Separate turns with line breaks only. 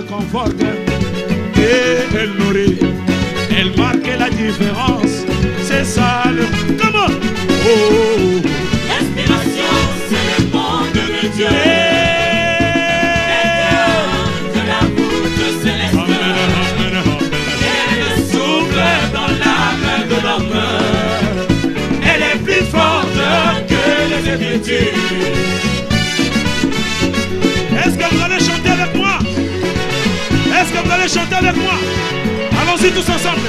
elle conforte et elle nourrit. Elle marque la différence. C'est ça le... Comment? Oh,
L'inspiration, c'est le monde de Dieu. De la voûte céleste. Elle souffle dans l'âme de l'homme. Elle est plus forte que les Écritures.
est-ce que vous allez chanter avec moi? Est-ce que vous allez chanter avec moi? Allons-y tous ensemble.